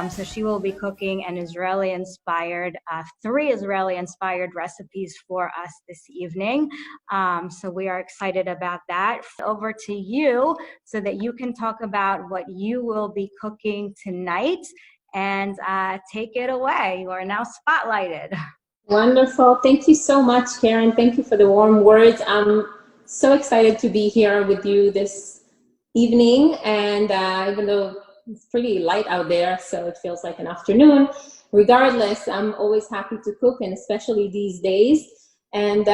So she will be cooking an Israeli-inspired, 3 Israeli-inspired recipes for us this evening. So we are excited about that. Over to you so that you can talk about what you will be cooking tonight, and take it away. You are now spotlighted. Wonderful. Thank you so much, Karen. Thank you for the warm words. I'm so excited to be here with you this evening, and even though it's pretty light out there, so it feels like an afternoon. Regardless, I'm always happy to cook, and especially these days. And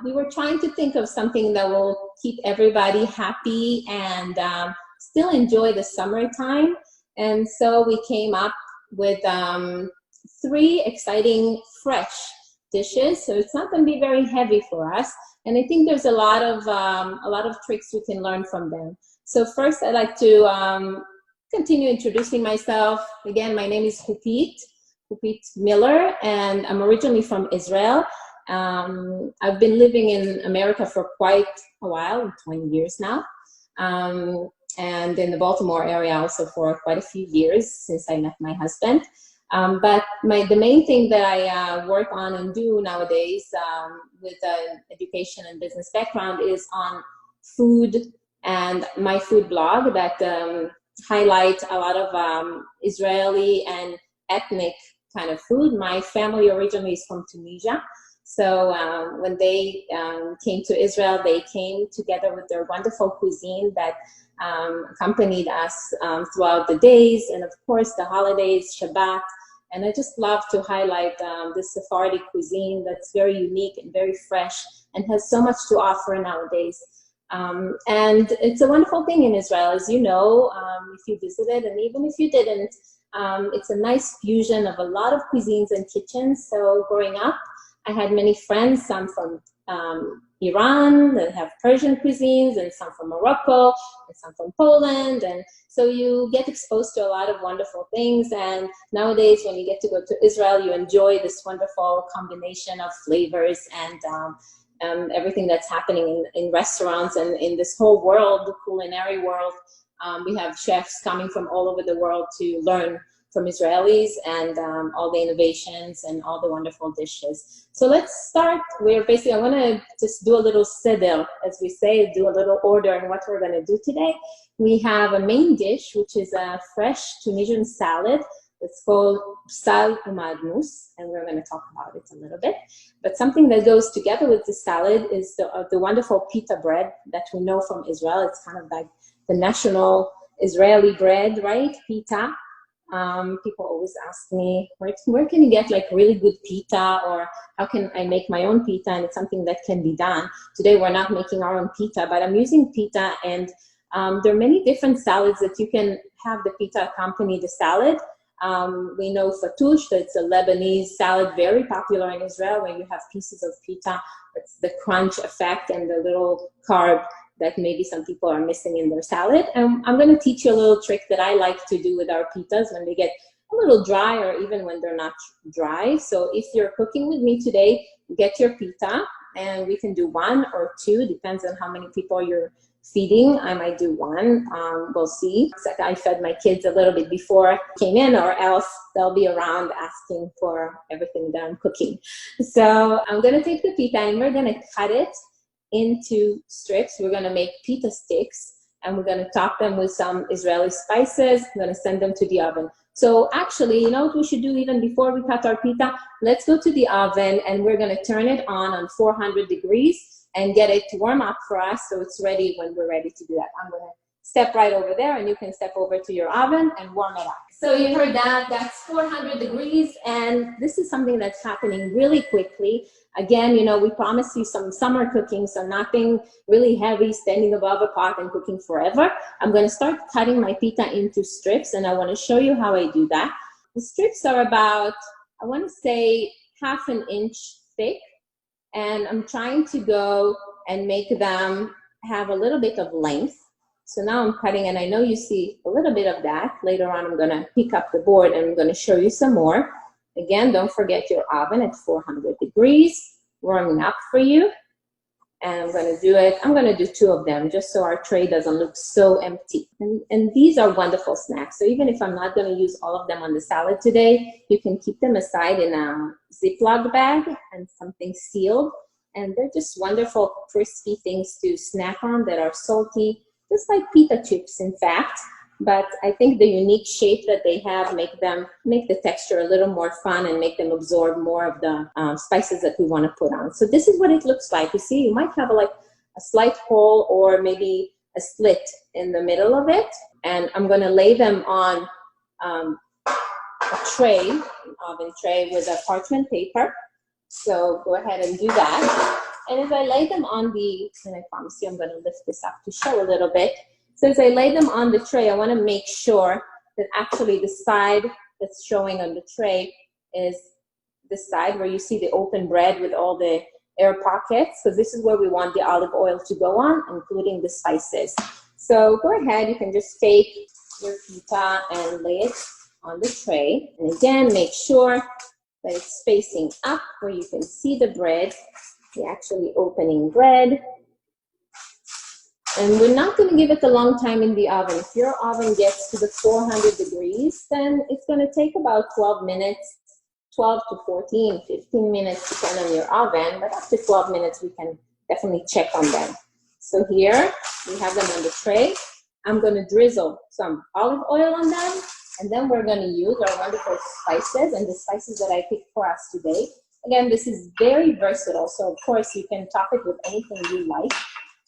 we were trying to think of something that will keep everybody happy and still enjoy the summertime. And so we came up with 3 exciting fresh dishes. So it's not going to be very heavy for us. And I think there's a lot of tricks we can learn from them. So first, I'd like to continue introducing myself. Again, my name is Huppit Miller, and I'm originally from Israel. I've been living in America for quite a while, 20 years now, and in the Baltimore area also for quite a few years since I met my husband. But the main thing that I work on and do nowadays with an education and business background is on food and my food blog that highlight a lot of Israeli and ethnic kind of food. My family originally is from Tunisia. So when they came to Israel, they came together with their wonderful cuisine that accompanied us throughout the days, and of course the holidays, Shabbat. And I just love to highlight this Sephardic cuisine that's very unique and very fresh and has so much to offer nowadays. And it's a wonderful thing in Israel, as you know, if you visited, and even if you didn't, it's a nice fusion of a lot of cuisines and kitchens. So growing up, I had many friends, some from Iran that have Persian cuisines, and some from Morocco, and some from Poland. And so you get exposed to a lot of wonderful things. And nowadays, when you get to go to Israel, you enjoy this wonderful combination of flavors and everything that's happening in restaurants and in this whole world, the culinary world. We have chefs coming from all over the world to learn from Israelis and all the innovations and all the wonderful dishes. So let's start. I want to just do a little seder, as we say, do a little order in what we're going to do today. We have a main dish, which is a fresh Tunisian salad. It's called sal umadmus, and we're going to talk about it a little bit. But something that goes together with the salad is the wonderful pita bread that we know from Israel. It's kind of like the national Israeli bread, right? Pita. People always ask me, where can you get like really good pita, or how can I make my own pita? And it's something that can be done. Today we're not making our own pita, but I'm using pita, and there are many different salads that you can have the pita accompany the salad. We know fattoush, that's a Lebanese salad, very popular in Israel, where you have pieces of pita. It's the crunch effect and the little carb that maybe some people are missing in their salad. And I'm going to teach you a little trick that I like to do with our pitas when they get a little dry, or even when they're not dry. So if you're cooking with me today, get your pita, and we can do 1 or 2, depends on how many people you're feeding. I might do 1, we'll see. It's like I fed my kids a little bit before I came in, or else they'll be around asking for everything that I'm cooking. So I'm going to take the pita, and we're going to cut it into strips. We're going to make pita sticks, and we're going to top them with some Israeli spices. We're going to send them to the oven. So actually, you know what we should do even before we cut our pita? Let's go to the oven, and we're going to turn it on 400 degrees and get it to warm up for us so it's ready when we're ready to do that. I'm going to step right over there, and you can step over to your oven and warm it up. So you heard that, that's 400 degrees, and this is something that's happening really quickly. Again, you know, we promised you some summer cooking, so nothing really heavy, standing above a pot and cooking forever. I'm going to start cutting my pita into strips, and I want to show you how I do that. The strips are about, I want to say, 1/2 inch thick, and I'm trying to go and make them have a little bit of length. So now I'm cutting, and I know you see a little bit of that. Later on, I'm going to pick up the board, and I'm going to show you some more. Again, don't forget your oven at 400 degrees, warming up for you. And I'm going to do it. I'm going to do 2 of them just so our tray doesn't look so empty. And these are wonderful snacks. So even if I'm not going to use all of them on the salad today, you can keep them aside in a Ziploc bag and something sealed. And they're just wonderful, crispy things to snack on that are salty, just like pita chips, in fact. But I think the unique shape that they have make the texture a little more fun and make them absorb more of the spices that we want to put on. So this is what it looks like. You see, you might have like a slight hole or maybe a slit in the middle of it. And I'm going to lay them on a tray, an oven tray with a parchment paper. So go ahead and do that. And as I lay them on and I promise you I'm going to lift this up to show a little bit. So as I lay them on the tray, I want to make sure that actually the side that's showing on the tray is the side where you see the open bread with all the air pockets, because this is where we want the olive oil to go on, including the spices. So go ahead, you can just take your pita and lay it on the tray. And again, make sure that it's facing up where you can see the bread, the actually opening bread. And we're not going to give it a long time in the oven. If your oven gets to the 400 degrees, then it's going to take about 12 minutes, 12 to 14, 15 minutes, depending on your oven. But after 12 minutes, we can definitely check on them. So here, we have them on the tray. I'm going to drizzle some olive oil on them. And then we're going to use our wonderful spices and the spices that I picked for us today. Again, this is very versatile. So, of course, you can top it with anything you like.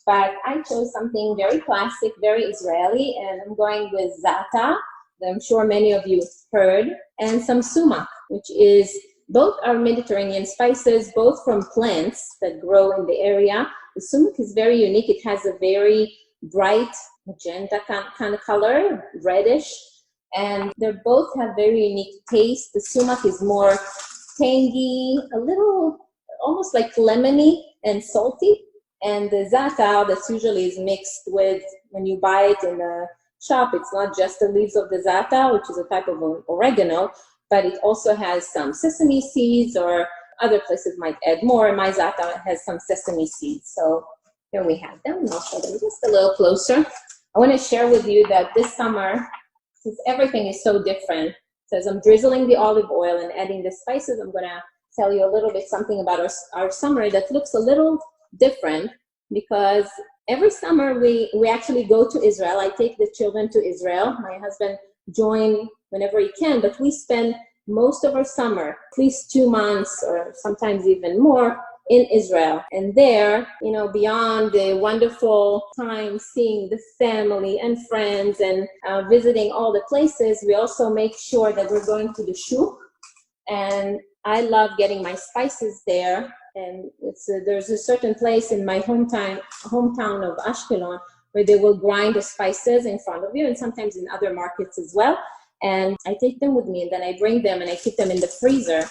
But I chose something very classic, very Israeli, and I'm going with za'atar, that I'm sure many of you heard, and some sumac, which is both are Mediterranean spices, both from plants that grow in the area. The sumac is very unique. It has a very bright magenta kind of color, reddish, and they both have very unique taste. The sumac is more tangy, a little almost like lemony and salty. And the za'atar that's usually is mixed with, when you buy it in the shop, it's not just the leaves of the za'atar, which is a type of oregano, but it also has some sesame seeds, or other places might add more. My za'atar has some sesame seeds. So here we have them, and I'll show them just a little closer. I want to share with you that this summer, since everything is so different, so as I'm drizzling the olive oil and adding the spices, I'm going to tell you a little bit something about our summer that looks a little different, because every summer we actually go to Israel. I take the children to Israel. My husband joins whenever he can, but we spend most of our summer, at least 2 months or sometimes even more, in Israel. And there, you know, beyond the wonderful time seeing the family and friends and visiting all the places, we also make sure that we're going to the shuk. And I love getting my spices there. And there's a certain place in my hometown of Ashkelon where they will grind the spices in front of you, and sometimes in other markets as well. And I take them with me, and then I bring them and I keep them in the freezer,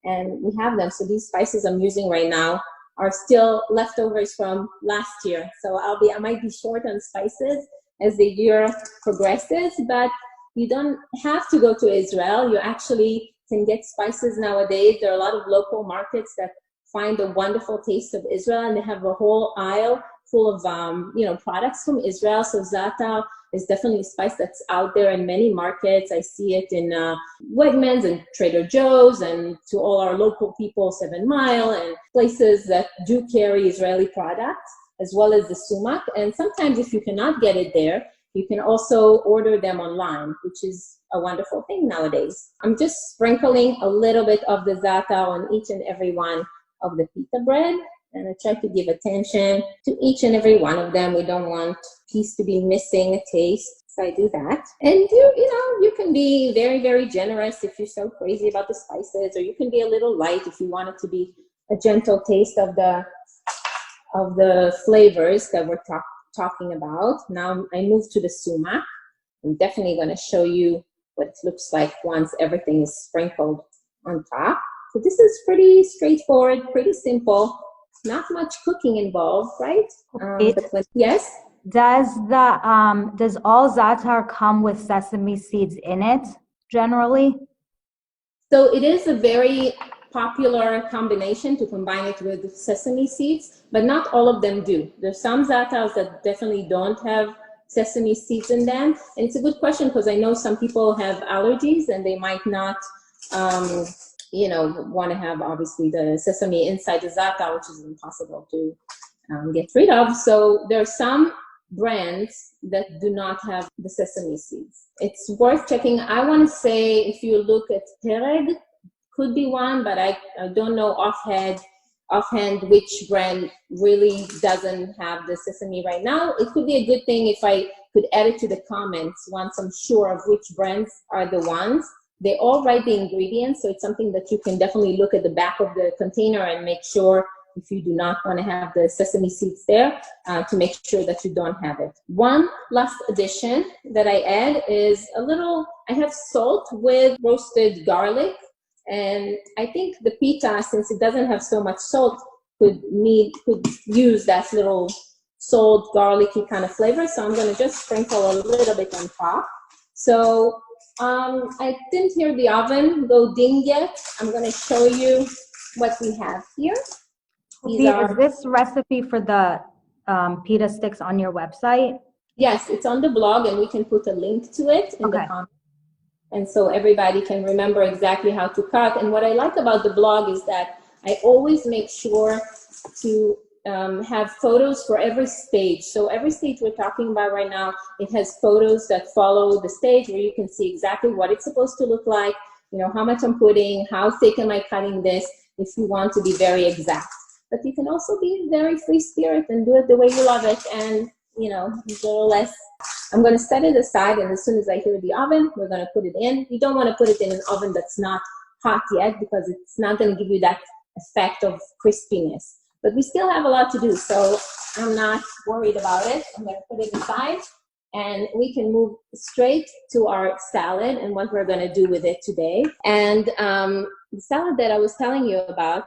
and we have them. So these spices I'm using right now are still leftovers from last year. So I might be short on spices as the year progresses, but you don't have to go to Israel. You actually can get spices nowadays. There are a lot of local markets that find the wonderful taste of Israel, and they have a whole aisle full of products from Israel. So za'atar is definitely a spice that's out there in many markets. I see it in Wegmans and Trader Joe's, and to all our local people, 7 Mile, and places that do carry Israeli products, as well as the sumac. And sometimes if you cannot get it there, you can also order them online, which is a wonderful thing nowadays. I'm just sprinkling a little bit of the za'atar on each and every one of the pita bread, and I try to give attention to each and every one of them. We don't want a piece to be missing a taste, so I do that. And you can be very, very generous if you're so crazy about the spices, or you can be a little light if you want it to be a gentle taste of the flavors that we're talking about. Now I move to the sumac. I'm definitely going to show you what it looks like once everything is sprinkled on top. So this is pretty straightforward, pretty simple, not much cooking involved, right? Yes? Does all za'atar come with sesame seeds in it generally? So it is a very popular combination to combine it with sesame seeds, but not all of them do. There's some za'atars that definitely don't have sesame seeds in them. And it's a good question because I know some people have allergies and they might not, you know, want to have obviously the sesame inside the za'atar, which is impossible to get rid of. So there are some brands that do not have the sesame seeds. It's worth checking. I want to say if you look at Pereg, could be one, but I don't know offhand which brand really doesn't have the sesame right now. It could be a good thing if I could add it to the comments once I'm sure of which brands are the ones. They all write the ingredients, so it's something that you can definitely look at the back of the container and make sure if you do not want to have the sesame seeds there, to make sure that you don't have it. One last addition that I add is I have salt with roasted garlic. And I think the pita, since it doesn't have so much salt, could use that little salt, garlicky kind of flavor. So I'm going to just sprinkle a little bit on top. So I didn't hear the oven go ding yet. I'm going to show you what we have here. Is this recipe for the pita sticks on your website? Yes, it's on the blog, and we can put a link to it in the comments. And so everybody can remember exactly how to cut. And what I like about the blog is that I always make sure to have photos for every stage. So every stage we're talking about right now, it has photos that follow the stage where you can see exactly what it's supposed to look like, you know, how much I'm putting, how thick am I cutting this, if you want to be very exact. But you can also be very free spirit and do it the way you love it, and, you know, a little less. I'm going to set it aside, and as soon as I hear the oven, we're going to put it in. You don't want to put it in an oven that's not hot yet because it's not going to give you that effect of crispiness. But we still have a lot to do, so I'm not worried about it. I'm going to put it aside, and we can move straight to our salad and what we're going to do with it today. And the salad that I was telling you about,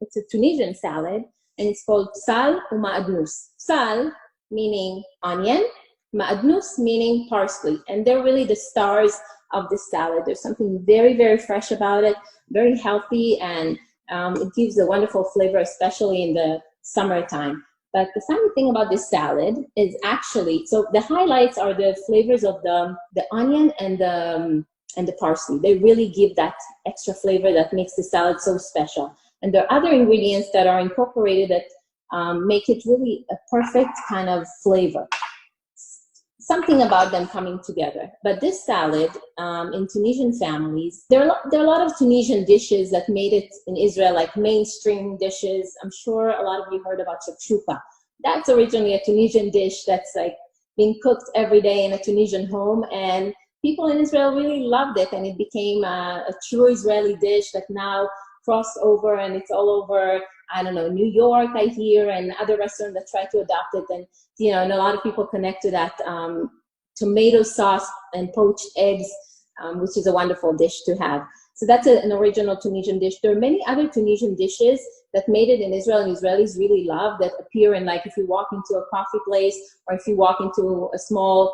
it's a Tunisian salad, and it's called sal ou ma'adnous. Sal meaning onion, ma'adnous meaning parsley, and they're really the stars of this salad. There's something very, very fresh about it, very healthy, and it gives a wonderful flavor, especially in the summertime. But the funny thing about this salad is actually, so the highlights are the flavors of the onion and the parsley. They really give that extra flavor that makes the salad so special. And there are other ingredients that are incorporated that make it really a perfect kind of flavor. Something about them coming together. But this salad, in Tunisian families, there are a lot of Tunisian dishes that made it in Israel, like mainstream dishes. I'm sure a lot of you heard about shakshuka. That's originally a Tunisian dish that's like being cooked every day in a Tunisian home, and people in Israel really loved it, and it became a true Israeli dish that now crossed over, and it's all over, I don't know, New York, I hear, and other restaurants that try to adopt it. And, you know, and a lot of people connect to that tomato sauce and poached eggs, which is a wonderful dish to have. So that's an original Tunisian dish. There are many other Tunisian dishes that made it in Israel and Israelis really love, that appear in, like, if you walk into a coffee place or if you walk into a small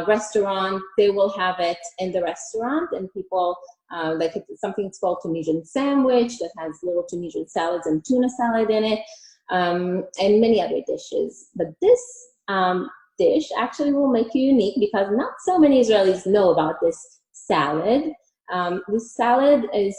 restaurant, they will have it in the restaurant, and people like something it's called Tunisian sandwich that has little Tunisian salads and tuna salad in it, and many other dishes. But this dish actually will make you unique because not so many Israelis know about this salad. This salad is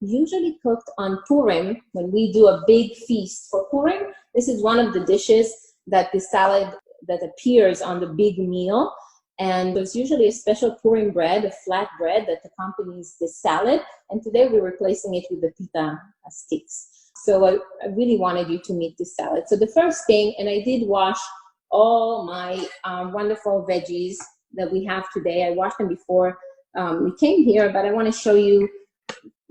usually cooked on Purim, when we do a big feast for Purim. This is one of the dishes that the salad that appears on the big meal. And there's usually a special Purim bread, a flat bread that accompanies this salad. And today we're replacing it with the pita sticks. So I really wanted you to meet this salad. So the first thing, and I did wash all my wonderful veggies that we have today. I washed them before we came here, but I want to show you.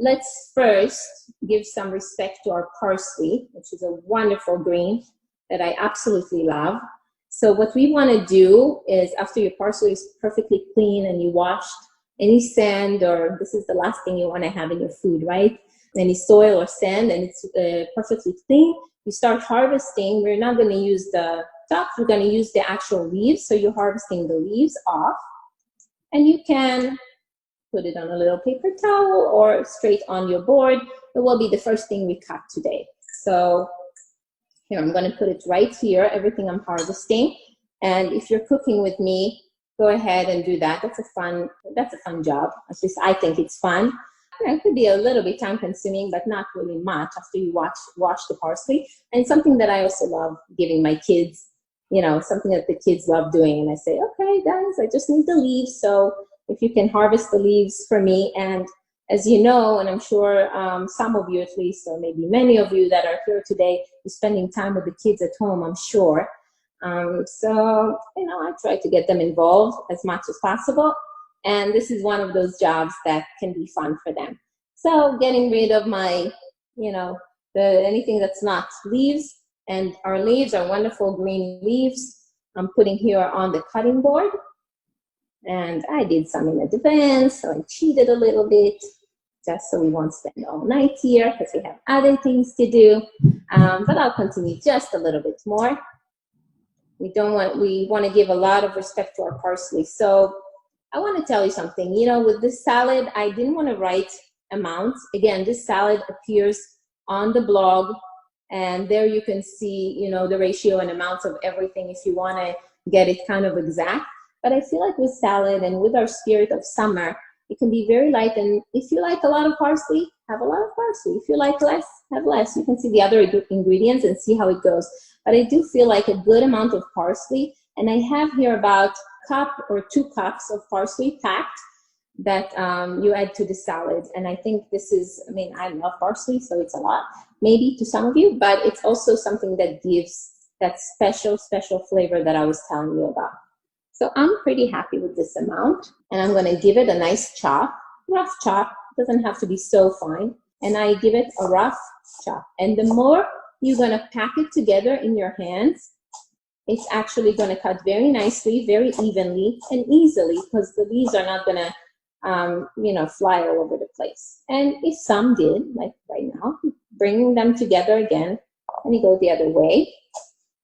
Let's first give some respect to our parsley, which is a wonderful green that I absolutely love. So what we want to do is, after your parsley is perfectly clean and you washed any sand, or this is the last thing you want to have in your food, right? Any soil or sand, and it's perfectly clean, you start harvesting. We're not going to use the top, we're going to use the actual leaves. So you're harvesting the leaves off, and you can put it on a little paper towel or straight on your board. It will be the first thing we cut today. So here, I'm going to put it right here, everything I'm harvesting. And if you're cooking with me, go ahead and do that. That's a fun job. At least I think it's fun. It could be a little bit time consuming, but not really much after you wash the parsley. And something that I also love giving my kids, something that the kids love doing. And I say, okay, guys, I just need the leaves. So if you can harvest the leaves for me. And as you know, and I'm sure some of you at least, or maybe many of you that are here today, you're spending time with the kids at home, I'm sure. So, I try to get them involved as much as possible. And this is one of those jobs that can be fun for them. So getting rid of my, anything that's not leaves. And our leaves are wonderful green leaves. I'm putting here on the cutting board. And I did some in advance, so I cheated a little bit, just so we won't spend all night here because we have other things to do. But I'll continue just a little bit more. We want to give a lot of respect to our parsley. So I want to tell you something. With this salad, I didn't want to write amounts. Again, this salad appears on the blog, and there you can see, the ratio and amounts of everything if you want to get it kind of exact. But I feel like with salad and with our spirit of summer, it can be very light. And if you like a lot of parsley, have a lot of parsley. If you like less, have less. You can see the other ingredients and see how it goes. But I do feel like a good amount of parsley. And I have here about a cup or 2 cups of parsley packed that you add to the salad. And I think this is, I love parsley, so it's a lot, maybe to some of you, but it's also something that gives that special flavor that I was telling you about. So I'm pretty happy with this amount, and I'm going to give it a nice chop, rough chop. Doesn't have to be so fine. And I give it a rough chop. And the more you're going to pack it together in your hands, it's actually going to cut very nicely, very evenly, and easily, because the leaves are not going to, fly all over the place. And if some did, like right now, bringing them together again, and you go the other way,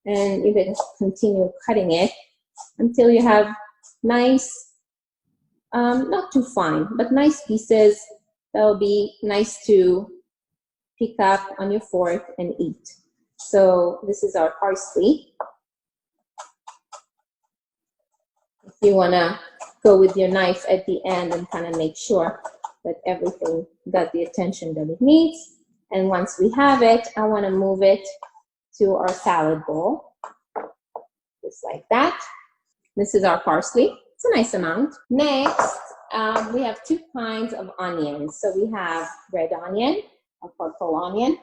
and you're going to continue cutting it until you have nice, not too fine, but nice pieces that will be nice to pick up on your fork and eat. So this is our parsley. If you want to go with your knife at the end and kind of make sure that everything got the attention that it needs. And once we have it, I want to move it to our salad bowl, just like that. This is our parsley. It's a nice amount. Next, we have 2 kinds of onions. So we have red onion, or purple onion,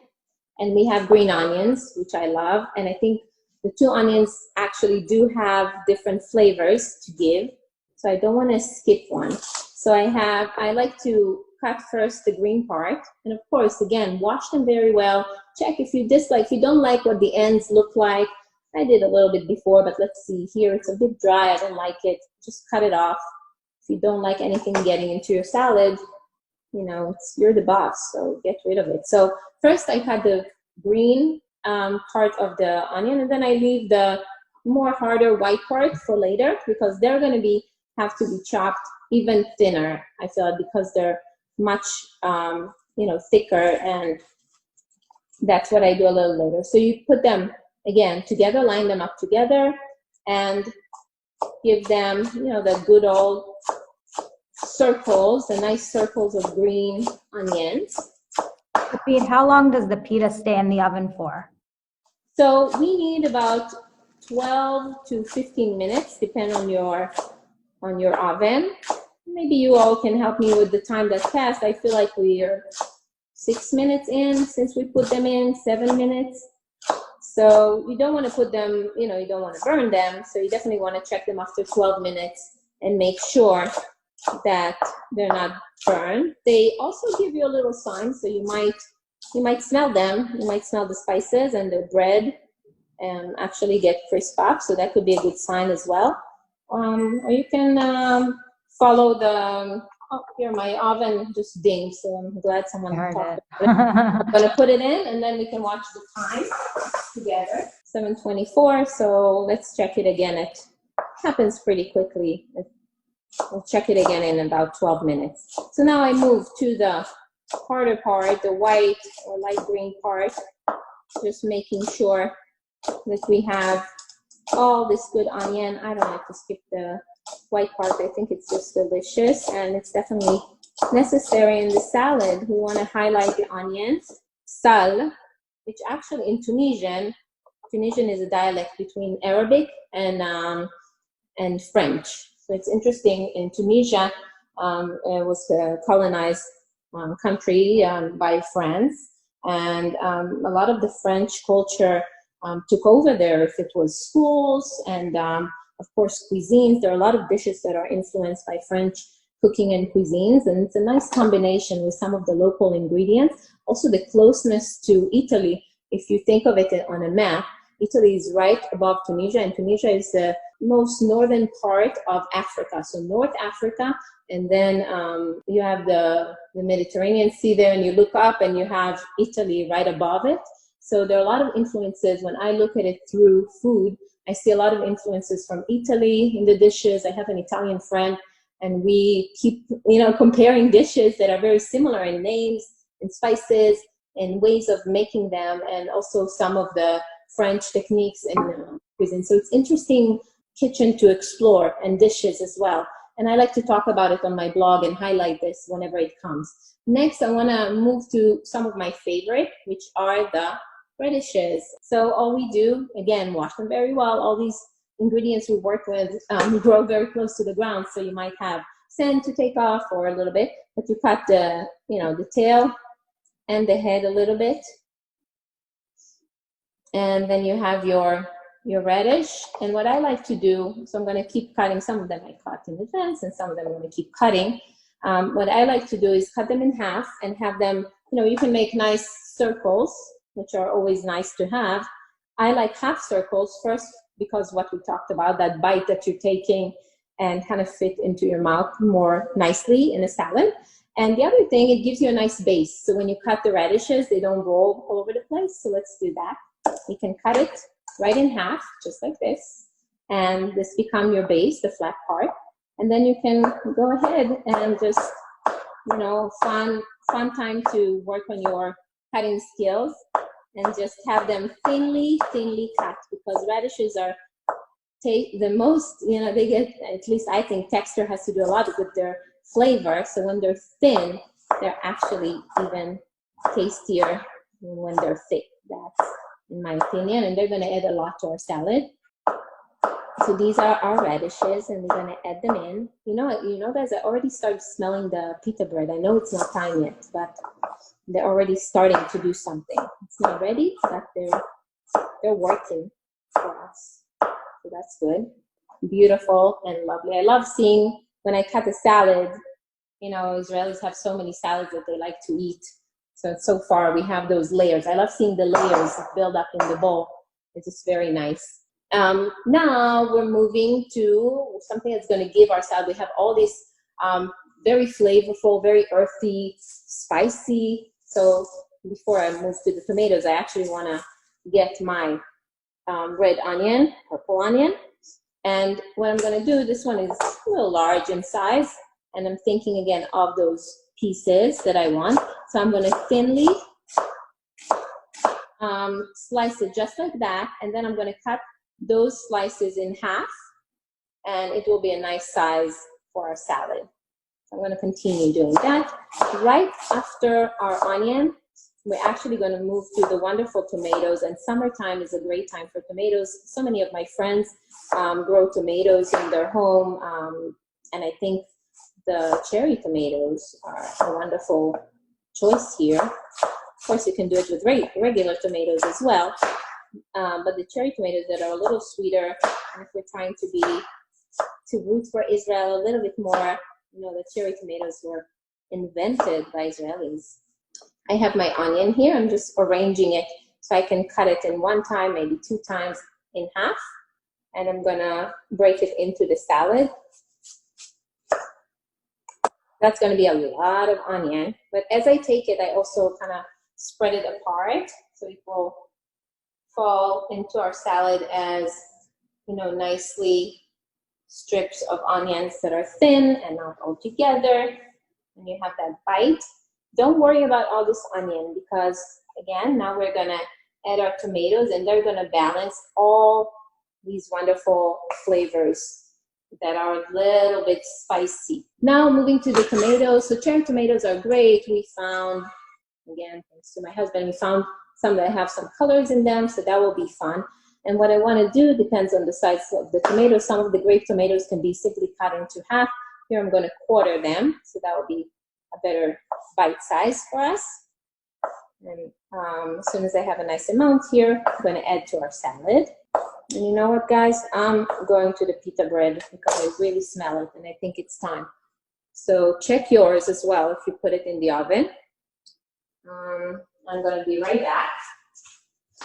and we have green onions, which I love. And I think the 2 onions actually do have different flavors to give. So I don't want to skip one. So I like to cut first the green part. And of course, again, wash them very well. Check if you don't like what the ends look like. I did a little bit before, but let's see here. It's a bit dry. I don't like it. Just cut it off. If you don't like anything getting into your salad, you're the boss, so get rid of it. So first I cut the green part of the onion, and then I leave the more harder white part for later, because they're going to have to be chopped even thinner, I feel like, because they're much thicker, and that's what I do a little later. So you put them again together, line them up together, and give them the good old circles, the nice circles of green onions. Pete, how long does the pita stay in the oven for? So we need about 12 to 15 minutes, depending on your oven. Maybe you all can help me with the time that passed. I feel like we're 6 minutes in since we put them in, 7 minutes. So you don't want to put them, you don't want to burn them. So you definitely want to check them after 12 minutes and make sure that they're not burned. They also give you a little sign, so you might smell them. You might smell the spices and the bread and actually get crisp up. So that could be a good sign as well. Or you can follow the, here my oven just dinged, so I'm glad someone talked about it. I'm going to put it in, and then we can watch the time together. 7:24, so let's check it again. It happens pretty quickly. We'll check it again in about 12 minutes. So now I move to the harder part, the white or light green part, just making sure that we have all this good onion. I don't like to skip the white part. I think it's just delicious, and it's definitely necessary in the salad. We want to highlight the onions. Sal, which actually in Tunisian is a dialect between Arabic and French. So it's interesting. In Tunisia, it was a colonized country by France, and a lot of the French culture took over there. If it was schools and of course cuisines, there are a lot of dishes that are influenced by French cooking and cuisines, and it's a nice combination with some of the local ingredients. Also the closeness to Italy. If you think of it on a map, Italy is right above Tunisia, and Tunisia is the most northern part of Africa. So North Africa, and then you have the Mediterranean Sea there, and you look up and you have Italy right above it. So there are a lot of influences. When I look at it through food, I see a lot of influences from Italy in the dishes. I have an Italian friend, and we keep, comparing dishes that are very similar in names and spices and ways of making them, and also some of the French techniques and cuisine. So it's interesting kitchen to explore, and dishes as well. And I like to talk about it on my blog and highlight this whenever it comes. Next, I want to move to some of my favorite, which are the radishes. So all we do, again, wash them very well. All these ingredients we work with grow very close to the ground, so you might have sand to take off or a little bit, but you cut the, the tail and the head a little bit. And then you have your radish. And what I like to do, so I'm going to keep cutting. Some of them I cut in advance, and some of them I'm going to keep cutting. What I like to do is cut them in half and have them, you can make nice circles, which are always nice to have. I like half circles first because what we talked about, that bite that you're taking and kind of fit into your mouth more nicely in a salad. And the other thing, it gives you a nice base. So when you cut the radishes, they don't roll all over the place. So let's do that. You can cut it right in half, just like this. And this become your base, the flat part. And then you can go ahead and just, fun time to work on your cutting skills, and just have them thinly cut, because radishes are the most, they get, at least I think texture has to do a lot with their flavor. So when they're thin, they're actually even tastier than when they're thick. That's in my opinion, and they're going to add a lot to our salad. So these are our radishes, and we're going to add them in. Guys, I already started smelling the pita bread. I know it's not time yet, but they're already starting to do something. It's not ready, but they're working for us. So that's good. Beautiful and lovely. I love seeing when I cut a salad, Israelis have so many salads that they like to eat. So far we have those layers. I love seeing the layers build up in the bowl. It's just very nice. Now we're moving to something that's going to give our salad. We have all these very flavorful, very earthy, spicy. So before I move to the tomatoes, I actually want to get my red onion, purple onion. And what I'm going to do, this one is a little large in size, and I'm thinking again of those pieces that I want. So I'm going to thinly slice it just like that, and then I'm going to cut those slices in half, and it will be a nice size for our salad. So I'm going to continue doing that. Right after our onion, we're actually going to move to the wonderful tomatoes, and summertime is a great time for tomatoes. So many of my friends grow tomatoes in their home, and I think the cherry tomatoes are a wonderful choice here. Of course, you can do it with regular tomatoes as well, but the cherry tomatoes that are a little sweeter, and if we're trying to root for Israel a little bit more, the cherry tomatoes were invented by Israelis. I have my onion here. I'm just arranging it so I can cut it in one time, maybe two times in half, and I'm gonna break it into the salad. That's going to be a lot of onion, but as I take it, I also kind of spread it apart so it will fall into our salad as, nicely strips of onions that are thin and not all together. And you have that bite. Don't worry about all this onion because, again, now we're gonna add our tomatoes and they're gonna balance all these wonderful flavors that are a little bit spicy. Now moving to the tomatoes. So cherry tomatoes are great. We found, again, thanks to my husband, we found some that have some colors in them, so that will be fun. And what I want to do depends on the size of the tomatoes. Some of the grape tomatoes can be simply cut into half. Here I'm going to quarter them, so that will be a better bite size for us. And as soon as I have a nice amount here, I'm going to add to our salad. And you know what, guys? I'm going to the pita bread because I really smell it and I think it's time. So check yours as well if you put it in the oven. I'm going to be right back.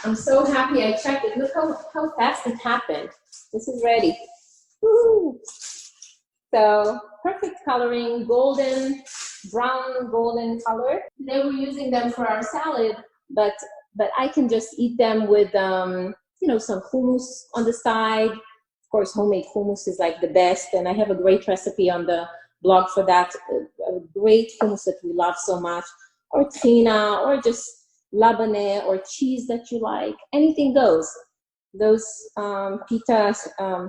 I'm so happy I checked it. Look how fast it happened. This is ready. Woo! So perfect coloring, golden, brown, golden color. They were using them for our salad, but I can just eat them with you know, some hummus on the side. Of course, homemade hummus is like the best, and I have a great recipe on the blog for that. A great hummus that we love so much, or trina, or just labneh, or cheese that you like. Anything goes. Those pita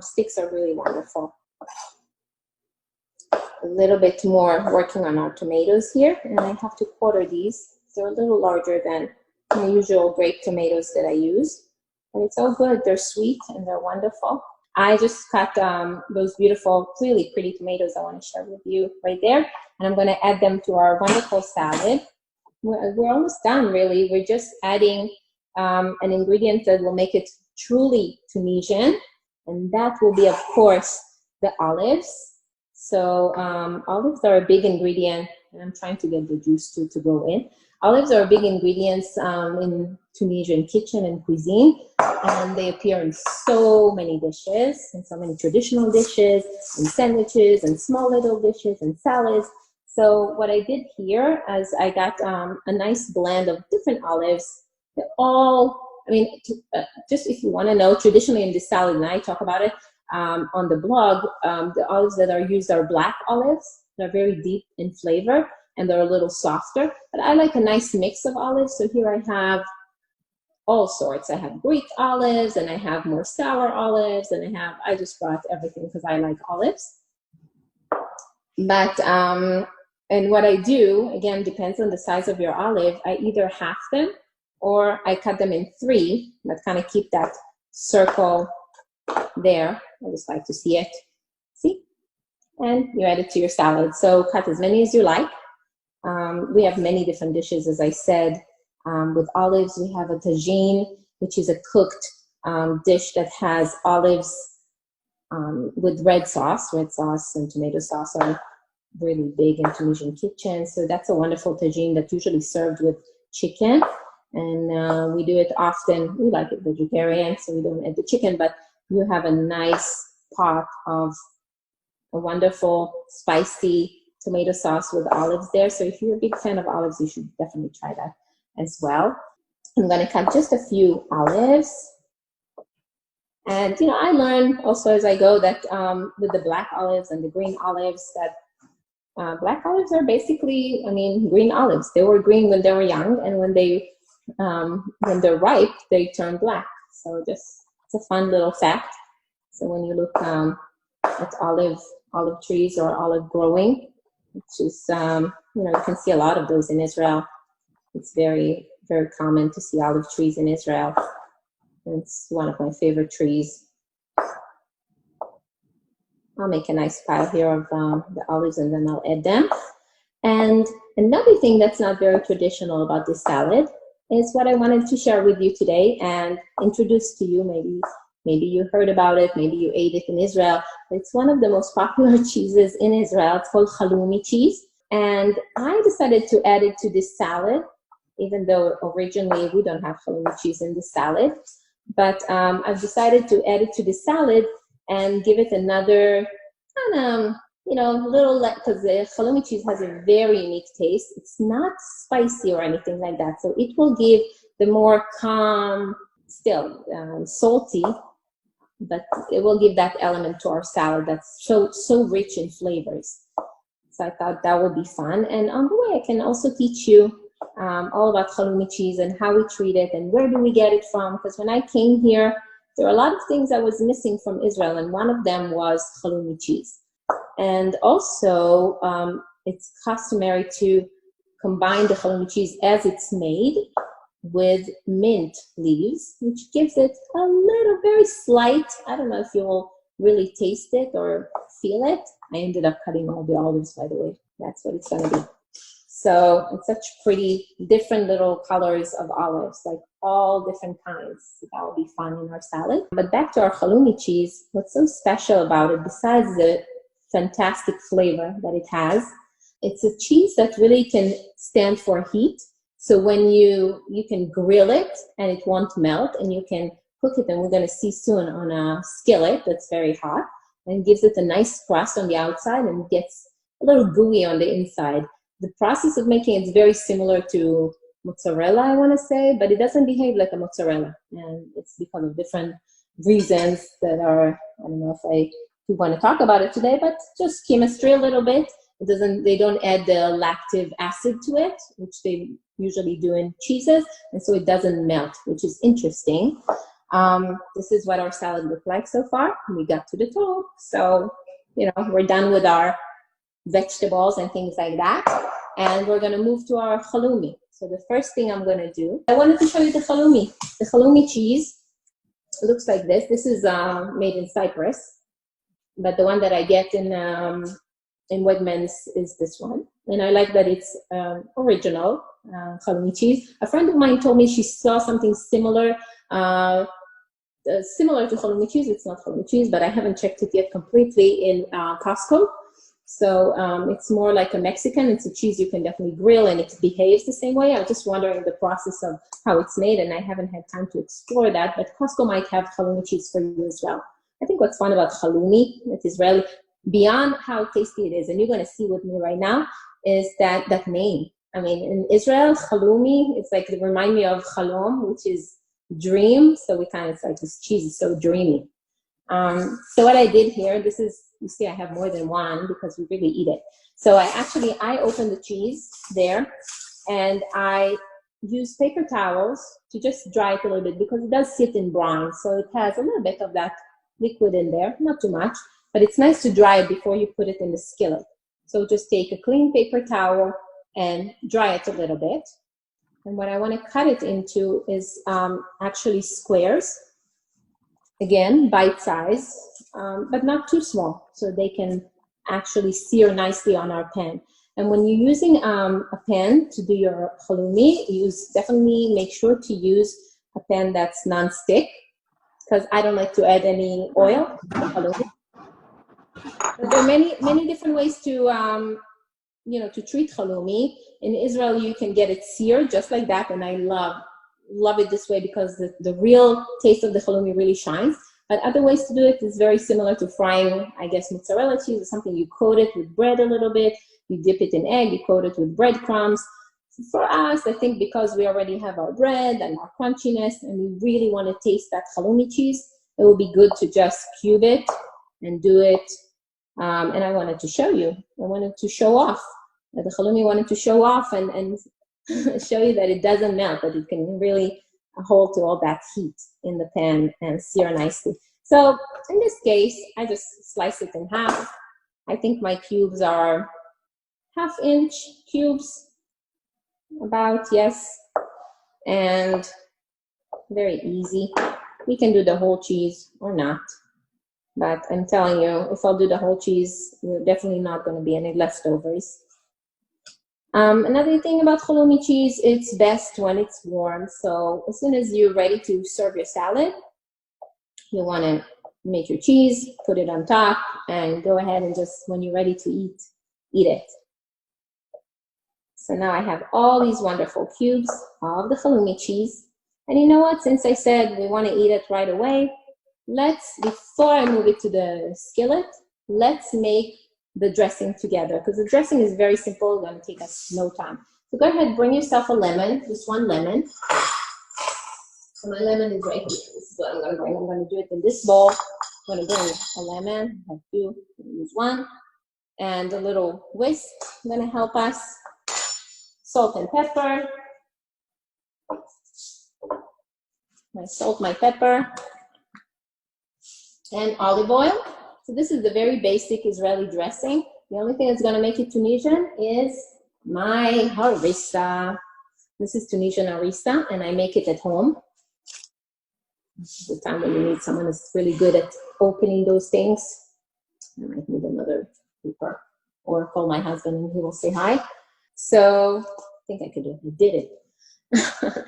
sticks are really wonderful. A little bit more working on our tomatoes here, and I have to quarter these. They're a little larger than my usual grape tomatoes that I use. But it's all good. They're sweet and they're wonderful. I just cut those beautiful, really pretty tomatoes I want to share with you right there. And I'm going to add them to our wonderful salad. We're almost done, really. We're just adding an ingredient that will make it truly Tunisian. And that will be, of course, the olives. So olives are a big ingredient. And I'm trying to get the juice to go in. Olives are big ingredients in Tunisian kitchen and cuisine, and they appear in so many dishes, and so many traditional dishes, and sandwiches, and small little dishes, and salads. So what I did here is I got a nice blend of different olives. They're all, I mean, just if you want to know, traditionally in this salad, and I talk about it on the blog, the olives that are used are black olives. They're very deep in flavor, and they're a little softer, but I like a nice mix of olives. So here I have all sorts. I have Greek olives, and I have more sour olives, and I just brought everything because I like olives. But, and what I do, again, depends on the size of your olive. I either half them or I cut them in 3, but kind of keep that circle there. I just like to see it. See? And you add it to your salad. So cut as many as you like. We have many different dishes, as I said. With olives, we have a tagine, which is a cooked dish that has olives with red sauce. Red sauce and tomato sauce are really big in Tunisian kitchen. So that's a wonderful tagine that's usually served with chicken. And we do it often. We like it vegetarian, so we don't add the chicken, but you have a nice pot of a wonderful spicy tomato sauce with olives there. So if you're a big fan of olives, you should definitely try that as well. I'm going to cut just a few olives. And, you know, I learn also as I go that with the black olives and the green olives that black olives are basically, I mean, green olives. They were green when they were young, and when they're ripe, they turn black. So just, it's a fun little fact. So when you look at olive trees or olive growing, which is, you know, you can see a lot of those in Israel. It's very, very common to see olive trees in Israel. It's one of my favorite trees. I'll make a nice pile here of the olives, and then I'll add them. And another thing that's not very traditional about this salad is what I wanted to share with you today and introduce to you. Maybe you heard about it, maybe you ate it in Israel. It's one of the most popular cheeses in Israel. It's called Halloumi cheese. And I decided to add it to this salad, even though originally we don't have Halloumi cheese in this salad. But I've decided to add it to the salad and give it another kind of, you know, little, because the Halloumi cheese has a very unique taste. It's not spicy or anything like that. So it will give the more calm, still salty but it will give that element to our salad that's so rich in flavors. So I thought that would be fun. And on the way, I can also teach you all about halloumi cheese and how we treat it and where do we get it from. Because when I came here, there were a lot of things I was missing from Israel, and one of them was halloumi cheese. And also, it's customary to combine the halloumi cheese as it's made with mint leaves, which gives it a little, very slight, I don't know if you will really taste it or feel it. I ended up cutting all the olives, by the way. That's what it's gonna be. So it's such pretty different little colors of olives, like all different kinds. So that will be fun in our salad. But back to our halloumi cheese, what's so special about it, besides the fantastic flavor that it has, it's a cheese that really can stand for heat. So when you can grill it and it won't melt, and you can cook it, and we're gonna see soon, on a skillet that's very hot, and gives it a nice crust on the outside and gets a little gooey on the inside. The process of making it is very similar to mozzarella, I want to say, but it doesn't behave like a mozzarella, and it's because of different reasons that are, I don't know if we want to talk about it today, but just chemistry a little bit. They don't add the lactic acid to it, which they usually do in cheeses, and so it doesn't melt, which is interesting. This is what our salad looked like so far. We got to the top, so we're done with our vegetables and things like that, and we're going to move to our halloumi. So the first thing I'm going to do, I wanted to show you the halloumi. The halloumi cheese looks like this. This is made in Cyprus, but the one that I get in Wegmans is this one, and I like that it's original halloumi cheese. A friend of mine told me she saw something similar to halloumi cheese. It's not halloumi cheese, but I haven't checked it yet completely in Costco. So it's more like a Mexican. It's a cheese you can definitely grill, and it behaves the same way. I'm just wondering the process of how it's made, and I haven't had time to explore that, but Costco might have halloumi cheese for you as well. I think what's fun about halloumi, that Israeli, beyond how tasty it is, and you're going to see with me right now, is that name. I mean, in Israel, halloumi, it's like, it reminds me of halom, which is dream. So it's like, this cheese is so dreamy. So what I did here, this is, you see I have more than one because we really eat it. So I opened the cheese there, and I use paper towels to just dry it a little bit, because it does sit in brine. So it has a little bit of that liquid in there, not too much, but it's nice to dry it before you put it in the skillet. So just take a clean paper towel and dry it a little bit. And what I want to cut it into is actually squares. Again, bite size, but not too small, so they can actually sear nicely on our pan. And when you're using a pan to do your halloumi, definitely make sure to use a pan that's non-stick, because I don't like to add any oil to halloumi. But there are many different ways to to treat halloumi. In Israel, you can get it seared just like that, and I love it this way, because the real taste of the halloumi really shines. But other ways to do it is very similar to frying, I guess, mozzarella cheese or something. You coat it with bread a little bit, you dip it in egg, you coat it with breadcrumbs. For us, I think because we already have our bread and our crunchiness, and we really want to taste that halloumi cheese, it will be good to just cube it and do it. And I wanted to show you. I wanted to show off. The halloumi wanted to show off and show you that it doesn't melt, that it can really hold to all that heat in the pan and sear nicely. So in this case, I just slice it in half. I think my cubes are 1/2 inch cubes, about, yes, and very easy. We can do the whole cheese or not, but I'm telling you, if I'll do the whole cheese, there's definitely not going to be any leftovers. Another thing about halloumi cheese, it's best when it's warm. So as soon as you're ready to serve your salad, you want to make your cheese, put it on top, and go ahead and just, when you're ready to eat it. So now I have all these wonderful cubes of the halloumi cheese. And you know what? Since I said we want to eat it right away, before I move it to the skillet, let's make the dressing together, because the dressing is very simple. It's going to take us no time. So go ahead, bring yourself a lemon, just one lemon. So my lemon is right here. This is what I'm going to bring. I'm going to do it in this bowl. I'm going to bring a lemon. I have two. I'm going to use one. And a little whisk. Going to help us. Salt and pepper. My salt, my pepper. And olive oil. So this is the very basic Israeli dressing. The only thing that's going to make it Tunisian is my harissa. This is Tunisian harissa, and I make it at home. This is the time when you need someone who's really good at opening those things. I might need another paper, or call my husband and he will say hi. So I think I could do it. I did it.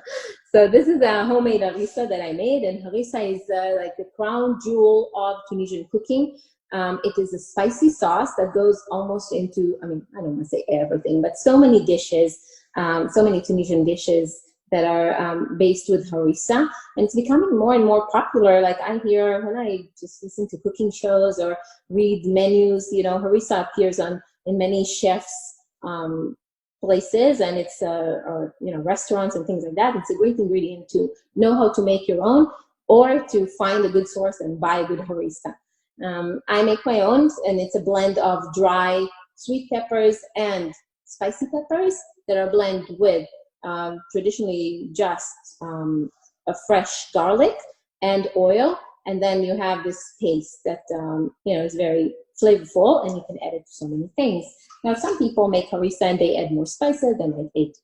So this is a homemade harissa that I made, and harissa is like the crown jewel of Tunisian cooking. It is a spicy sauce that goes almost into, I mean, I don't want to say everything, but so many dishes, so many Tunisian dishes that are based with harissa, and it's becoming more and more popular. Like I hear when I just listen to cooking shows or read menus, you know, harissa appears in many chefs' places, and it's or you know, restaurants and things like that. It's a great ingredient to know how to make your own, or to find a good source and buy a good harissa. I make my own, and it's a blend of dry sweet peppers and spicy peppers that are blended with traditionally just a fresh garlic and oil, and then you have this paste that you know, is very flavorful, and you can add it to so many things. Now, some people make harissa and they add more spices. They might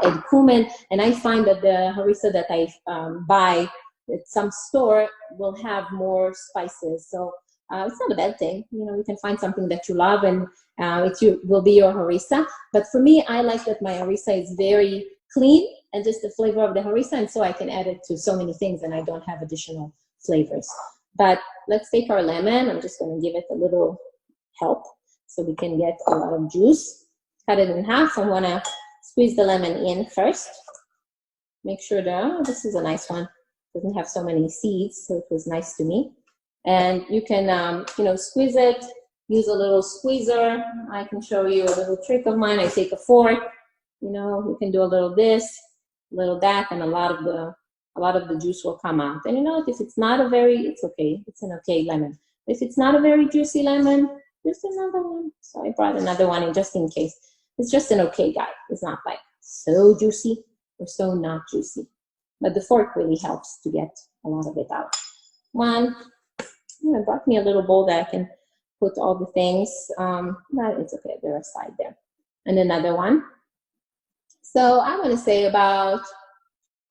add cumin, and I find that the harissa that I buy at some store will have more spices. So it's not a bad thing. You know, you can find something that you love, and it will be your harissa. But for me, I like that my harissa is very clean and just the flavor of the harissa, and so I can add it to so many things, and I don't have additional flavors. But let's take our lemon. I'm just going to give it a little help so we can get a lot of juice. Cut it in half. I want to squeeze the lemon in first. Make sure that, this is a nice one. It doesn't have so many seeds, so it was nice to me. And you can, you know, squeeze it. Use a little squeezer. I can show you a little trick of mine. I take a fork. You know, you can do a little this, a little that, and a lot of the juice will come out. And you know, if it's not a very, it's okay. It's an okay lemon. If it's not a very juicy lemon, just another one. So I brought another one in just in case. It's just an okay guy. It's not like so juicy or so not juicy. But the fork really helps to get a lot of it out. One, you know, brought me a little bowl that I can put all the things. But it's okay, they're aside there. And another one. So I want to say about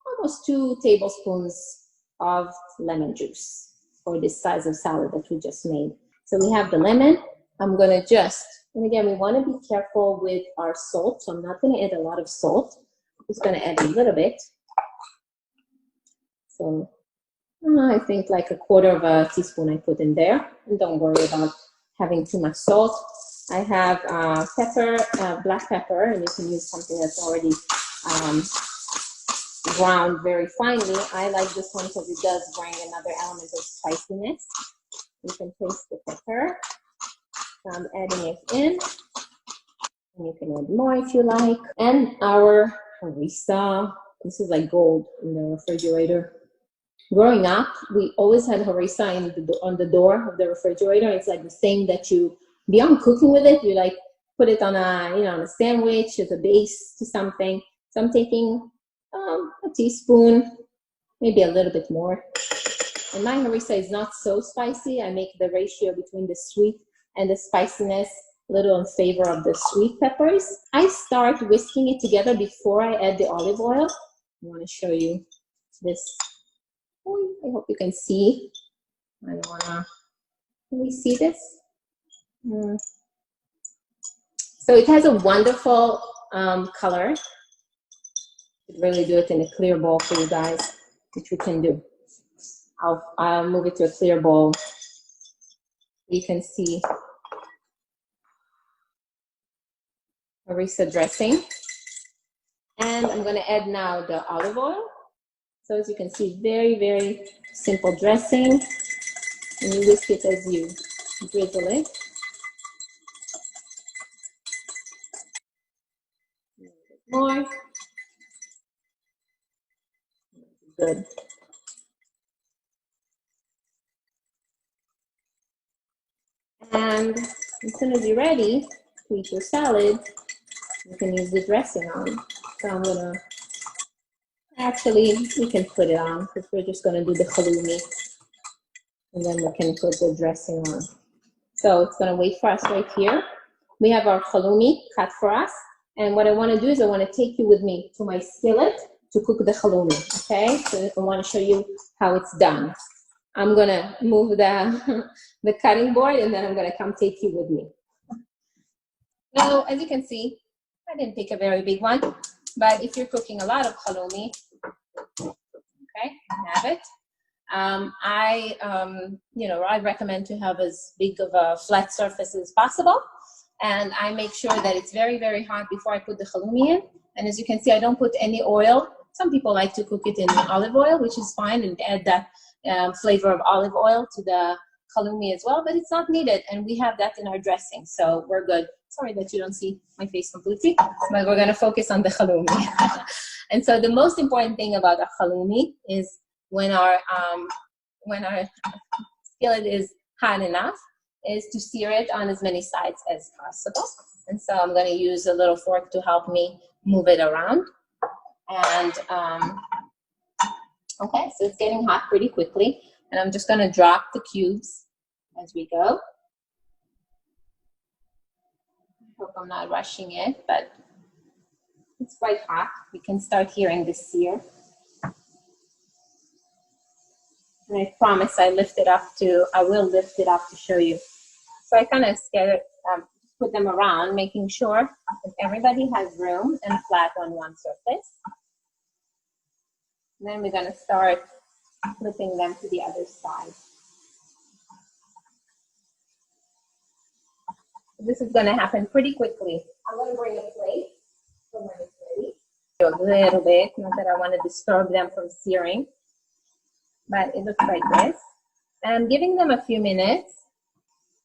almost 2 tablespoons of lemon juice for this size of salad that we just made. So we have the lemon. I'm going to just, and again, we want to be careful with our salt. So I'm not going to add a lot of salt. I'm just going to add a little bit. So I think like 1/4 teaspoon I put in there. And don't worry about having too much salt. I have pepper, black pepper, and you can use something that's already ground very finely. I like this one because it does bring another element of spiciness. You can taste the pepper. So I'm adding it in. And you can add more if you like. And our harissa. This is like gold in the refrigerator. Growing up, we always had harissa on the door of the refrigerator. It's like the thing that you, beyond cooking with it, you like put it on a, you know, on a sandwich as a base to something. So I'm taking a teaspoon, maybe a little bit more. And my harissa is not so spicy. I make the ratio between the sweet and the spiciness a little in favor of the sweet peppers. I start whisking it together before I add the olive oil. I want to show you this. I hope you can see. I don't want to, can we see this? So it has a wonderful color. Could really do it in a clear bowl for you guys, which we can do. I'll move it to a clear bowl. You can see harissa dressing. And I'm going to add now the olive oil. So as you can see, very, very simple dressing. And you whisk it as you drizzle it. A little bit more. Good. And as soon as you're ready to eat your salad, you can use the dressing on. So I'm gonna, actually, we can put it on because we're just gonna do the halloumi. And then we can put the dressing on. So it's gonna wait for us right here. We have our halloumi cut for us. And what I wanna do is I wanna take you with me to my skillet to cook the halloumi, okay? So I wanna show you how it's done. I'm gonna move the, the cutting board and then I'm gonna come take you with me. Now, as you can see, I didn't pick a very big one, but if you're cooking a lot of halloumi, okay, have it. I recommend to have as big of a flat surface as possible. And I make sure that it's very, very hot before I put the halloumi in. And as you can see, I don't put any oil. Some people like to cook it in olive oil, which is fine, and add that flavor of olive oil to the halloumi as well, but it's not needed. And we have that in our dressing, so we're good. Sorry that you don't see my face completely, but we're gonna focus on the halloumi. And so the most important thing about a halloumi is when our skillet is hot enough, is to sear it on as many sides as possible. And so I'm going to use a little fork to help me move it around. And okay, so it's getting hot pretty quickly. And I'm just going to drop the cubes as we go. I hope I'm not rushing it, but it's quite hot. We can start hearing the sear. And I promise I will lift it up to show you. So I kind of put them around, making sure that everybody has room and flat on one surface. And then we're going to start flipping them to the other side. This is going to happen pretty quickly. I'm going to bring a plate for when it's ready. A little bit, not that I want to disturb them from searing, but it looks like this. And I'm giving them a few minutes,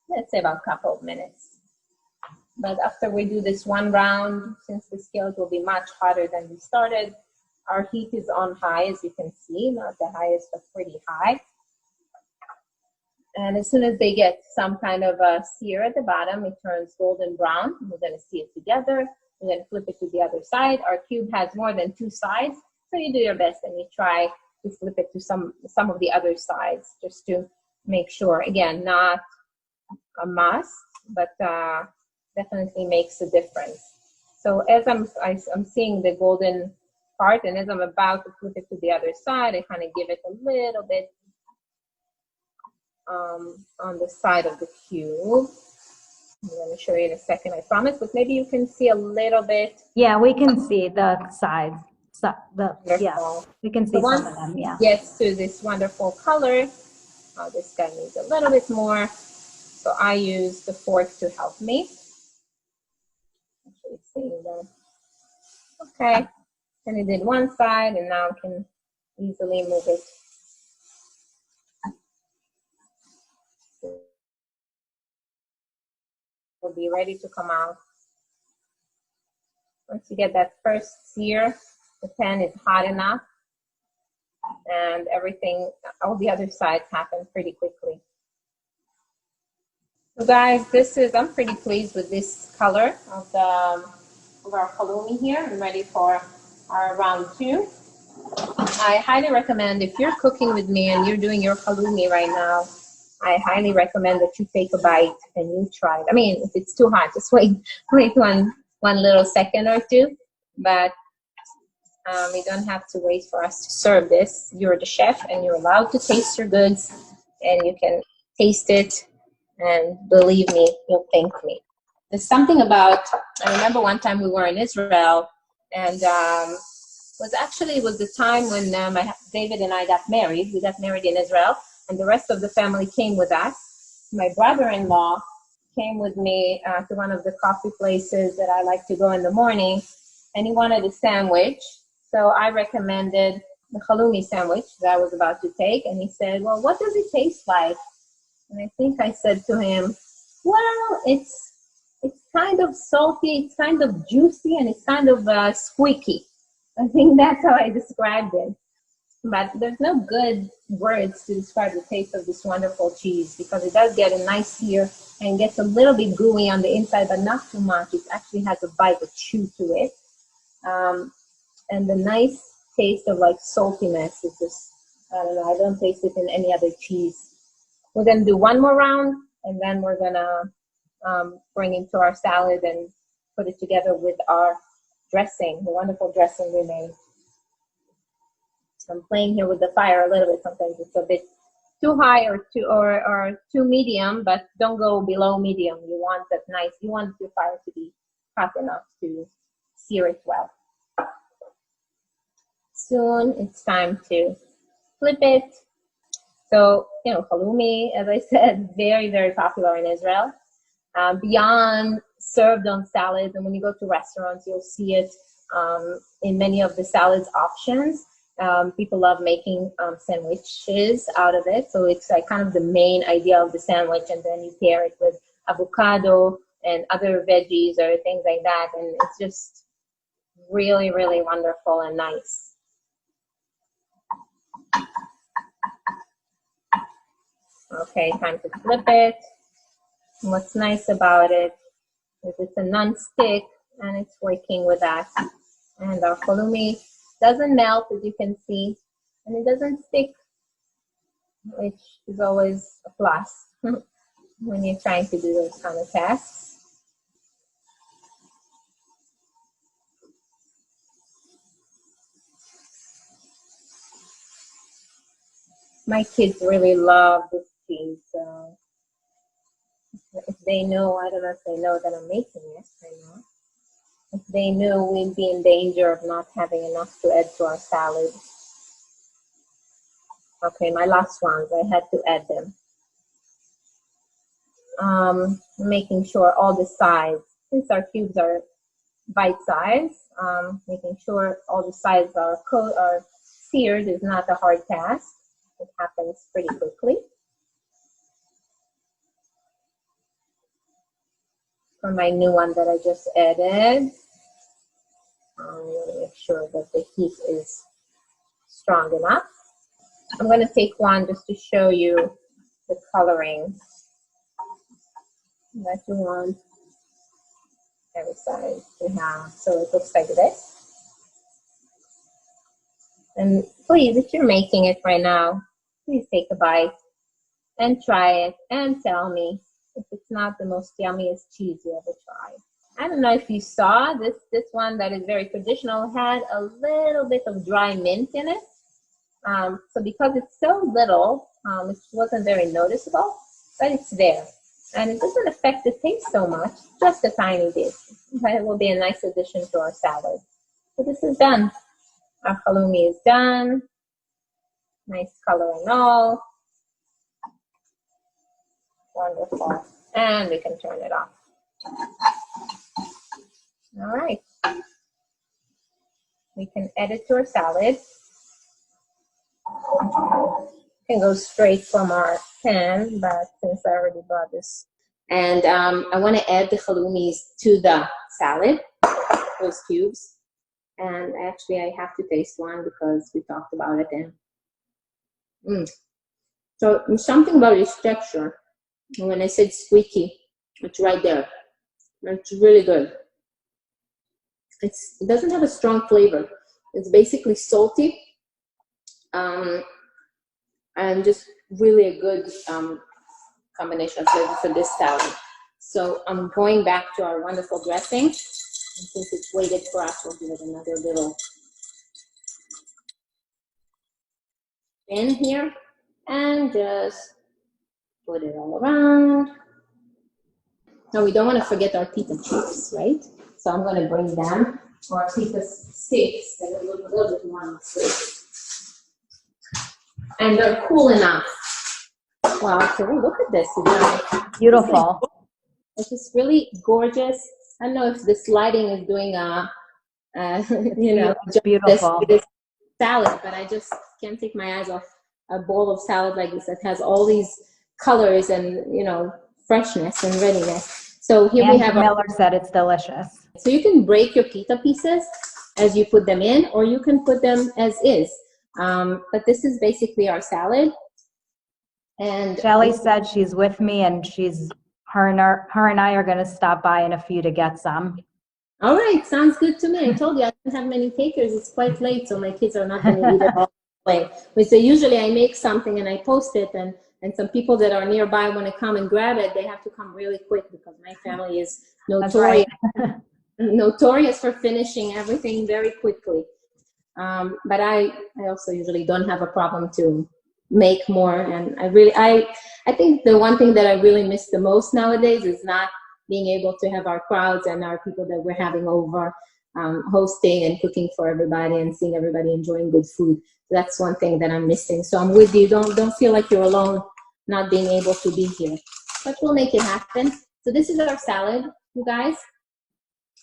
let's say about a couple of minutes. But after we do this one round, since the skillet will be much hotter than we started, our heat is on high, as you can see, not the highest, but pretty high. And as soon as they get some kind of a sear at the bottom, it turns golden brown. We're going to see it together. We're going to flip it to the other side. Our cube has more than two sides, so you do your best and you try to flip it to some of the other sides, just to make sure. Again, not a must, but definitely makes a difference. So as I'm seeing the golden part, and as I'm about to flip it to the other side, I kind of give it a little bit on the side of the cube. I'm going to show you in a second, I promise, but maybe you can see a little bit. Yeah, we can see the sides. Yeah, we can see some of them, yeah. Gets to this wonderful color. This guy needs a little bit more. So I use the fork to help me. Actually seeing that. Okay, and it did one side, and now I can easily move it. Will be ready to come out. Once you get that first sear, the pan is hot enough, and everything, all the other sides happen pretty quickly. So guys, I'm pretty pleased with this color of our halloumi here. I'm ready for our round 2. I highly recommend, if you're cooking with me and you're doing your halloumi right now, I highly recommend that you take a bite and you try it. I mean, if it's too hot, just wait one little second or two. But you don't have to wait for us to serve this. You're the chef and you're allowed to taste your goods, and you can taste it, and believe me, you'll thank me. There's something about, I remember one time we were in Israel, and it was the time when David and I got married. We got married in Israel, and the rest of the family came with us. My brother-in-law came with me to one of the coffee places that I like to go in the morning, and he wanted a sandwich. So I recommended the halloumi sandwich that I was about to take, and he said, well, what does it taste like? And I think I said to him, well, it's kind of salty, it's kind of juicy, and it's kind of squeaky. I think that's how I described it. But there's no good words to describe the taste of this wonderful cheese, because it does get a nice sear and gets a little bit gooey on the inside, but not too much. It actually has a bite, a chew to it. And the nice taste of like saltiness is just, I don't know, I don't taste it in any other cheese. We're gonna do one more round, and then we're gonna bring into our salad and put it together with our dressing, the wonderful dressing we made. I'm playing here with the fire a little bit. Sometimes it's a bit too high or too medium, but don't go below medium. You want that nice, you want your fire to be hot enough to sear it well. Soon it's time to flip it. So, you know, halloumi, as I said, very, very popular in Israel. Beyond served on salads, and when you go to restaurants, you'll see it in many of the salads options. People love making sandwiches out of it. So it's like kind of the main idea of the sandwich, and then you pair it with avocado and other veggies or things like that. And it's just really, really wonderful and nice. Okay, time to flip it. And what's nice about it is it's a non-stick, and it's working with that. And our halloumi doesn't melt, as you can see, and it doesn't stick, which is always a plus when you're trying to do those kind of tasks. My kids really love this cheese, so if they know, I don't know if they know that I'm making it right now. If they knew, we'd be in danger of not having enough to add to our salad. Okay, my last ones, I had to add them. Making sure all the sides, since our cubes are bite size, making sure all the sides are seared is not a hard task. It happens pretty quickly. For my new one that I just added, I'm going to make sure that the heat is strong enough. I'm going to take one just to show you the coloring that you want every side to have. So it looks like this. And please, if you're making it right now, please take a bite and try it and tell me if it's not the most yummiest cheese you ever tried. I don't know if you saw this one that is very traditional had a little bit of dry mint in it. So because it's so little, it wasn't very noticeable, but it's there. And it doesn't affect the taste so much, just a tiny bit. But it will be a nice addition to our salad. So this is done. Our halloumi is done. Nice color and all. Wonderful. And we can turn it off. All right. We can add it to our salad. We can go straight from our pan, but since I already brought this. And I want to add the halloumis to the salad, those cubes. And actually, I have to taste one because we talked about it. And so there's something about its texture. And when I said squeaky, it's right there. It's really good. It doesn't have a strong flavor. It's basically salty, and just really a good combination of flavor for this salad. So I'm going back to our wonderful dressing. And since it's waited for us, we'll give it another little spin here and just put it all around. Now we don't want to forget our pita chips, right? So I'm going to bring them, or pita sticks that look a little bit more nice. And they're cool enough. Wow, can we look at this? Beautiful. It's just really gorgeous. I don't know if this lighting is doing you know, beautiful. This salad, but I just can't take my eyes off a bowl of salad like this that has all these colors and, you know, freshness and readiness. So here we have Miller said it's delicious. So you can break your pita pieces as you put them in, or you can put them as is. But this is basically our salad. And Shelly said she's with me, and her and I are going to stop by in a few to get some. All right, sounds good to me. I told you I don't have many takers. It's quite late, so my kids are not going to eat it all the way. So usually I make something and I post it, and some people that are nearby want to come and grab it. They have to come really quick because my family is notorious, notorious for finishing everything very quickly. But I also usually don't have a problem to make more. And I think the one thing that I really miss the most nowadays is not being able to have our crowds and our people that we're having over, hosting and cooking for everybody and seeing everybody enjoying good food. That's one thing that I'm missing. So I'm with you. Don't feel like you're alone not being able to be here. But we'll make it happen. So this is our salad, you guys.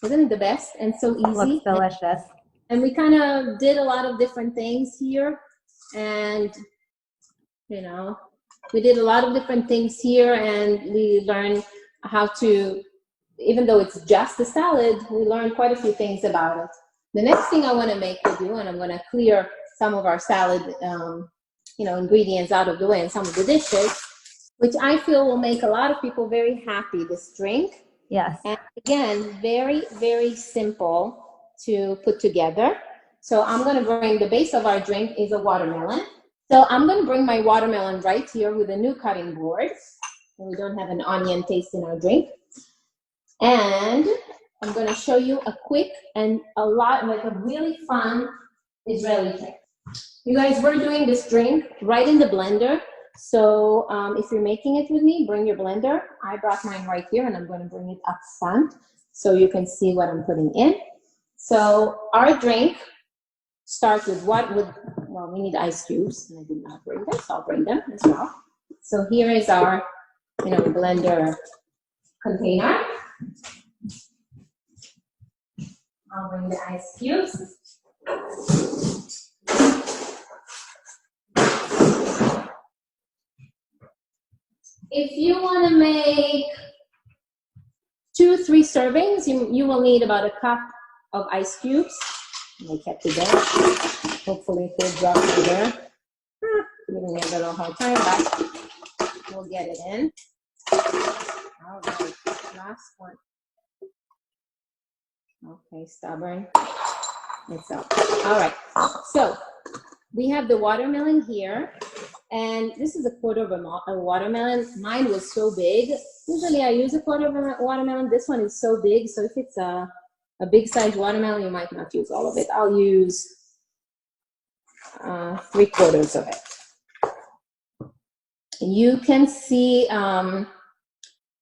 Isn't it the best and so easy? Looks delicious. And we kind of did a lot of different things here. And, you know, we did a lot of different things here, and we learned how to, even though it's just a salad, we learned quite a few things about it. The next thing I want to make with you, and I'm going to clear some of our salad, ingredients out of the way and some of the dishes, which I feel will make a lot of people very happy, this drink. Yes. And again, very, very simple to put together. So I'm going to bring, the base of our drink is a watermelon. So I'm going to bring my watermelon right here with a new cutting board. And we don't have an onion taste in our drink. And I'm going to show you a quick and a really fun Israeli trick. You guys, we're doing this drink right in the blender. So if you're making it with me, bring your blender. I brought mine right here, and I'm going to bring it up front so you can see what I'm putting in. So our drink starts with we need ice cubes, and I did not bring them, so I'll bring them as well. So here is our, blender container. I'll bring the ice cubes. If you want to make 2-3 servings, you will need about a cup of ice cubes. I kept it there. Hopefully it will drop in there. Giving me a little hard time, but we'll get it in. All right, last one. Okay, stubborn. It's up. All right, so we have the watermelon here. And this is a quarter of a watermelon. Mine was so big. Usually I use a quarter of a watermelon. This one is so big. So if it's a big size watermelon, you might not use all of it. I'll use 3/4 of it. You can see,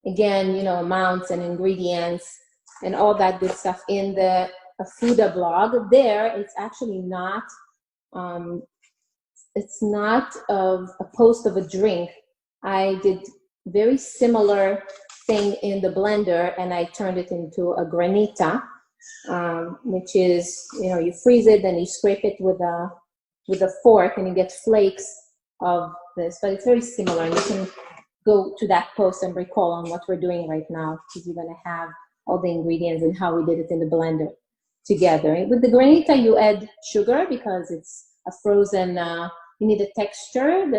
again, amounts and ingredients and all that good stuff in the Fuda blog. There, it's actually not, it's not a post of a drink. I did very similar thing in the blender, and I turned it into a granita, which is, you freeze it, then you scrape it with a fork, and you get flakes of this. But it's very similar, and you can go to that post and recall on what we're doing right now, because you're going to have all the ingredients and how we did it in the blender together. With the granita, you add sugar because it's a frozen. You need a texture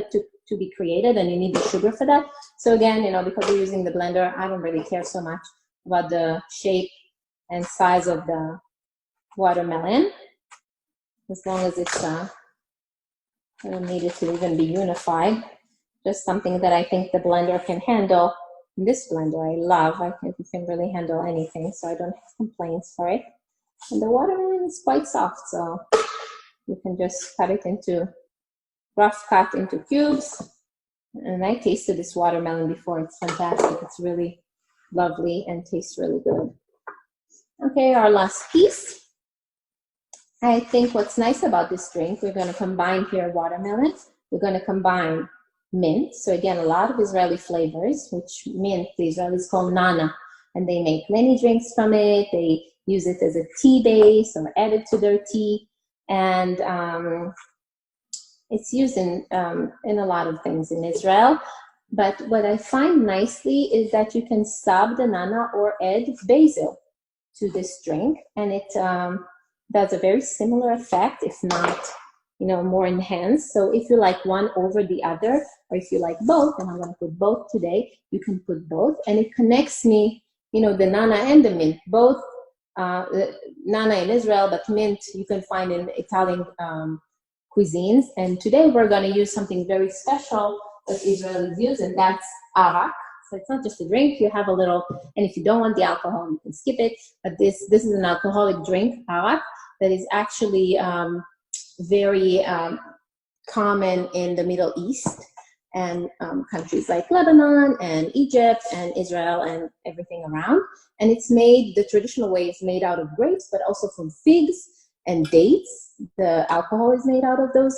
to be created, and you need the sugar for that. So again, because we're using the blender, I don't really care so much about the shape and size of the watermelon, as long as it's, I don't need it to even be unified. Just something that I think the blender can handle. And this blender I love. I think it can really handle anything, so I don't have complaints for it. And the watermelon is quite soft, so you can just cut it into rough cut into cubes. And I tasted this watermelon before. It's fantastic. It's really lovely and tastes really good. Okay, our last piece. I think what's nice about this drink, we're going to combine here watermelon. We're going to combine mint. So again, a lot of Israeli flavors, which mint, the Israelis call Nana. And they make many drinks from it. They use it as a tea base or add it to their tea. And it's used in a lot of things in Israel. But what I find nicely is that you can sub the nana or add basil to this drink. And it does a very similar effect, if not you know, more enhanced. So if you like one over the other, or if you like both, and I'm going to put both today, you can put both. And it connects me, you know, the nana and the mint, both nana in Israel, but mint you can find in Italian cuisines. And today we're going to use something very special that Israelis use, and that's arak. So it's not just a drink, you have a little, and if you don't want the alcohol, you can skip it. But this is an alcoholic drink, arak, that is actually very common in the Middle East and countries like Lebanon and Egypt and Israel and everything around. And it's made, the traditional way is made out of grapes, but also from figs and dates. The alcohol is made out of those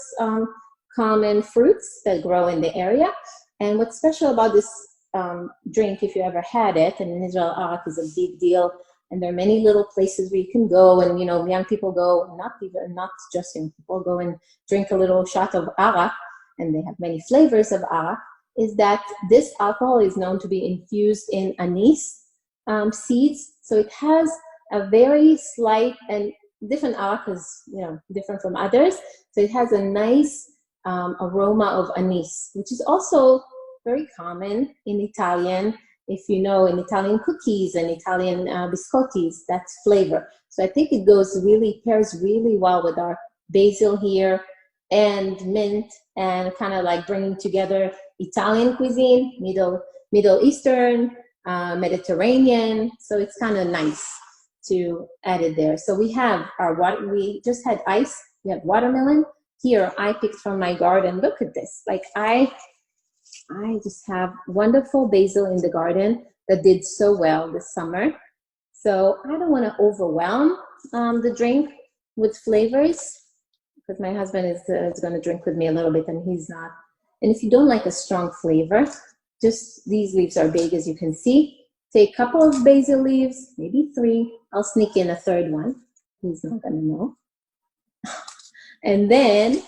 common fruits that grow in the area. And what's special about this drink, if you ever had it, and in Israel, arak is a big deal, and there are many little places where you can go, and you know, young people go, not just young people, go and drink a little shot of arak, and they have many flavors of arak, is that this alcohol is known to be infused in anise seeds. So it has a very slight, and different arak is, you know, different from others. So it has a nice aroma of anise, which is also very common in Italian. If you know, in Italian cookies and Italian biscottis, that's flavor. So I think it goes really, pairs really well with our basil here and mint, and kind of like bringing together Italian cuisine, Middle Eastern, Mediterranean. So it's kind of nice to add it there. So we have our water, we just had ice, we have watermelon. Here I picked from my garden. Look at this. Like I just have wonderful basil in the garden that did so well this summer. So I don't want to overwhelm the drink with flavors, because my husband is going to drink with me a little bit and he's not. And if you don't like a strong flavor, just these leaves are big, as you can see. Take a couple of basil leaves, maybe 3. I'll sneak in a 3rd one. He's not going to know. And then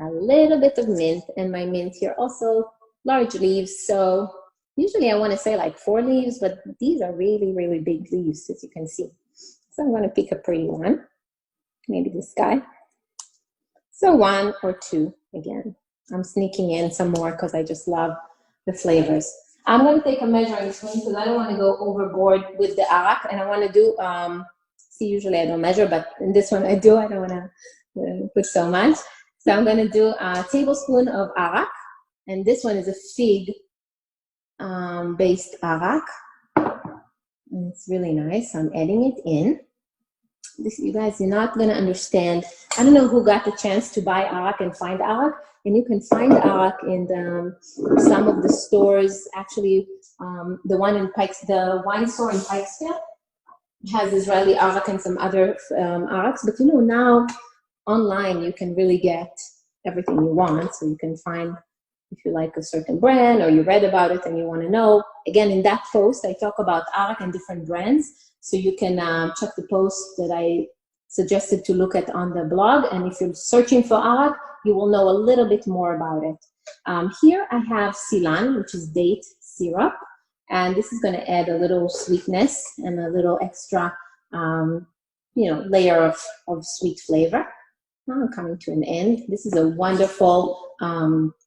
a little bit of mint, and my mint here also large leaves. So usually I want to say like 4 leaves, but these are really, really big leaves, as you can see. So I'm going to pick a pretty one, maybe this guy. So 1 or 2 again. I'm sneaking in some more because I just love the flavors. I'm going to take a measuring spoon because I don't want to go overboard with the arak, and I want to do, see, usually I don't measure, but in this one I do. I don't want to put so much. So I'm going to do a tablespoon of arak, and this one is a fig based arak, and it's really nice. I'm adding it in. This, you guys, you're not going to understand. I don't know who got the chance to buy arak and find arak, and you can find arak in some of the stores. Actually, the one in Pikes, the wine store in Pikesville has Israeli arak and some other araks. But you know, now online you can really get everything you want. So you can find, if you like a certain brand or you read about it and you want to know. Again, in that post, I talk about arak and different brands. So you can check the post that I suggested to look at on the blog. And if you're searching for arak, you will know a little bit more about it. Here I have silan, which is date syrup. And this is going to add a little sweetness and a little extra, layer of sweet flavor. Now I'm coming to an end. This is a wonderful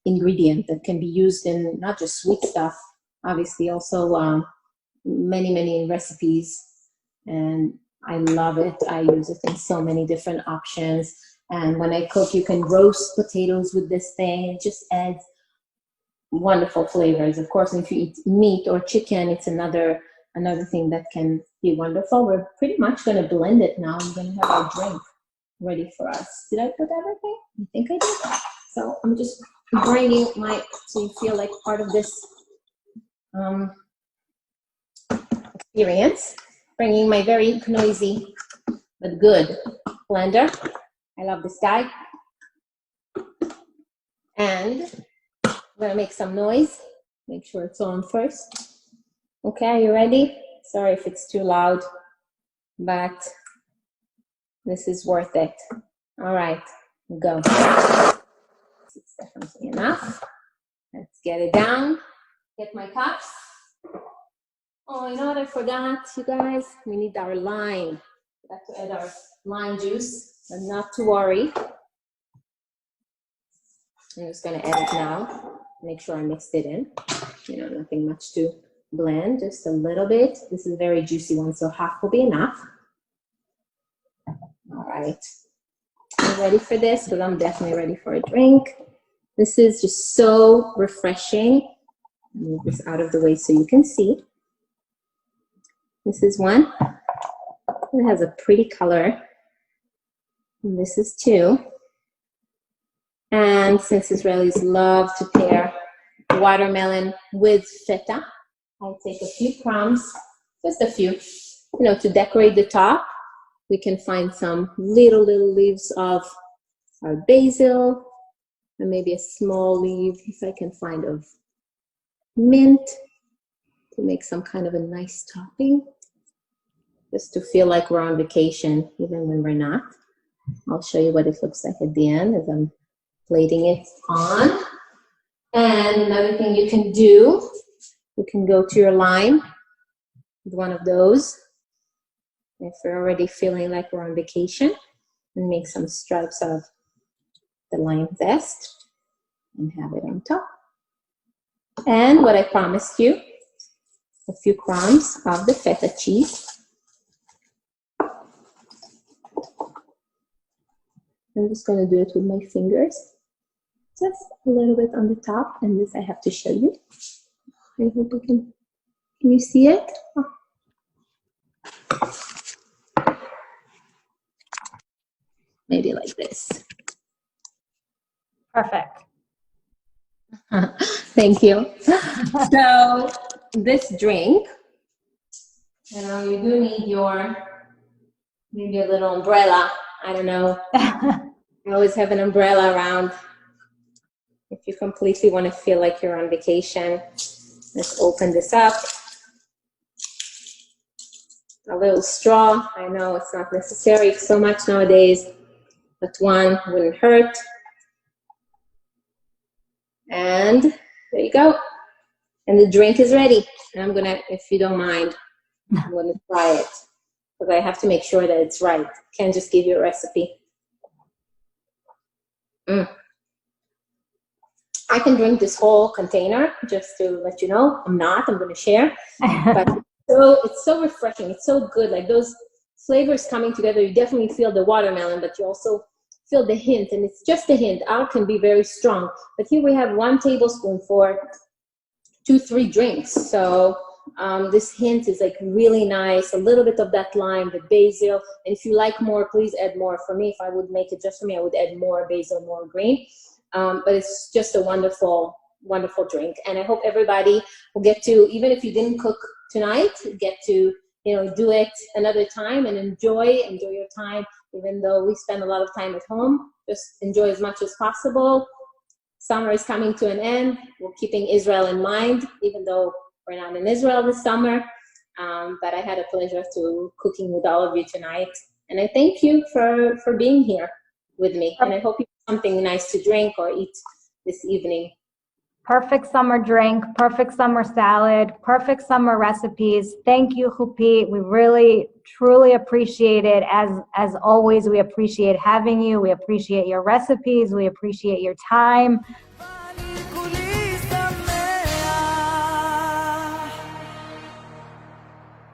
ingredient that can be used in not just sweet stuff, obviously also many, many recipes. And I love it. I use it in so many different options. And when I cook, you can roast potatoes with this thing. It just adds wonderful flavors. Of course, if you eat meat or chicken, it's another thing that can be wonderful. We're pretty much going to blend it now. We're going to have our drink ready for us. Did I put everything? I think I did. So I'm just bringing so you feel like part of this experience. Bringing my very noisy but good blender. I love this guy. And I'm gonna make some noise. Make sure it's on first. Okay, are you ready? Sorry if it's too loud, but this is worth it. All right, go. It's definitely enough. Let's get it down. Get my cups. Oh, you know what I forgot, you guys? We need our lime. We have to add our lime juice, but not to worry. I'm just going to add it now. Make sure I mixed it in. You know, nothing much to blend, just a little bit. This is a very juicy one, so half will be enough. All right. I'm ready for this because I'm definitely ready for a drink. This is just so refreshing. Move this out of the way so you can see. This is one. It has a pretty color. And this is two. And since Israelis love to pair watermelon with feta, I'll take a few crumbs, just a few, you know, to decorate the top. We can find some little leaves of our basil, and maybe a small leaf, if I can find, of mint to make some kind of a nice topping, just to feel like we're on vacation, even when we're not. I'll show you what it looks like at the end as I'm plating it on. And another thing you can do, you can go to your lime with one of those. If we're already feeling like we're on vacation, and make some stripes of the lime zest and have it on top. And what I promised you, a few crumbs of the feta cheese. I'm just going to do it with my fingers, just a little bit on the top, and this I have to show you. I hope you can you see it? Oh. Maybe like this. Perfect. Thank you. So this drink, you know, you do need your maybe a little umbrella. I don't know. You always have an umbrella around if you completely want to feel like you're on vacation. Let's open this up. A little straw. I know it's not necessary so much nowadays, but one wouldn't hurt. And there you go. And the drink is ready. And I'm gonna, if you don't mind, I'm gonna try it because I have to make sure that it's right. Can't just give you a recipe. I can drink this whole container, just to let you know. I'm gonna share. But it's so refreshing. It's so good. Like those flavors coming together, you definitely feel the watermelon, but you also feel the hint, and it's just a hint. Ours can be very strong, but here we have 1 tablespoon for 2-3 drinks. So this hint is like really nice. A little bit of that lime, the basil, and if you like more, please add more. For me, if I would make it just for me, I would add more basil, more green. But it's just a wonderful, wonderful drink, and I hope everybody will get to, even if you didn't cook tonight, get to, you know, do it another time and enjoy your time. Even though we spend a lot of time at home, just enjoy as much as possible. Summer is coming to an end. We're keeping Israel in mind, even though we're not in Israel this summer. But I had a pleasure to cooking with all of you tonight, and I thank you for being here with me. And I hope you have something nice to drink or eat this evening. Perfect summer drink, perfect summer salad, perfect summer recipes. Thank you, Huppit. We really, truly appreciate it. As always, we appreciate having you. We appreciate your recipes. We appreciate your time.